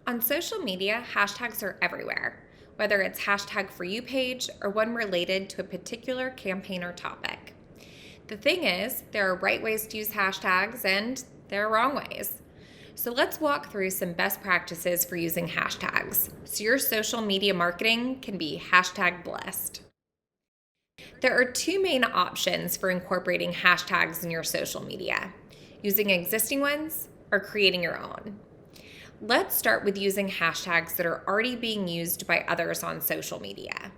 On social media, hashtags are everywhere, whether it's hashtag for you page or one related to a particular campaign or topic. The thing is, there are right ways to use hashtags and there are wrong ways. So let's walk through some best practices for using hashtags so your social media marketing can be hashtag blessed. There are two main options for incorporating hashtags in your social media: using existing ones or creating your own. Let's start with using hashtags that are already being used by others on social media.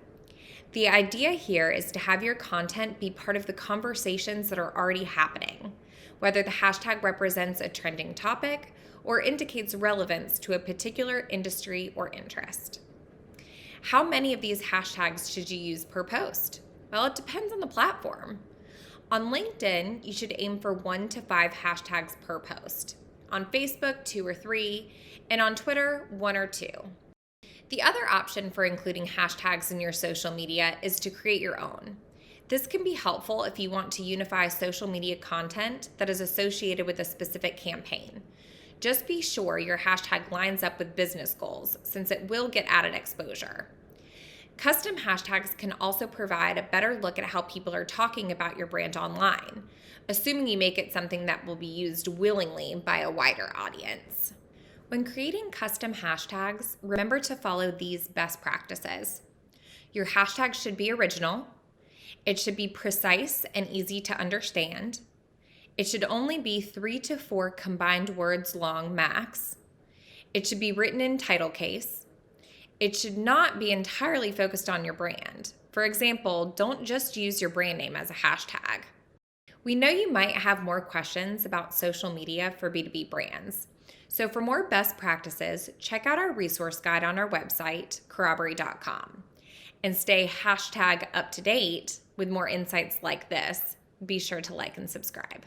The idea here is to have your content be part of the conversations that are already happening, whether the hashtag represents a trending topic or indicates relevance to a particular industry or interest. How many of these hashtags should you use per post? Well, it depends on the platform. On LinkedIn, you should aim for 1 to 5 hashtags per post. On Facebook, 2 or 3, and on Twitter, 1 or 2. The other option for including hashtags in your social media is to create your own. This can be helpful if you want to unify social media content that is associated with a specific campaign. Just be sure your hashtag lines up with business goals, since it will get added exposure. Custom hashtags can also provide a better look at how people are talking about your brand online, assuming you make it something that will be used willingly by a wider audience. When creating custom hashtags, remember to follow these best practices. Your hashtag should be original. It should be precise and easy to understand. It should only be 3 to 4 combined words long max. It should be written in title case. It should not be entirely focused on your brand. For example, don't just use your brand name as a hashtag. We know you might have more questions about social media for B2B brands. So for more best practices, check out our resource guide on our website, koroberi.com. And stay hashtag up to date with more insights like this. Be sure to like and subscribe.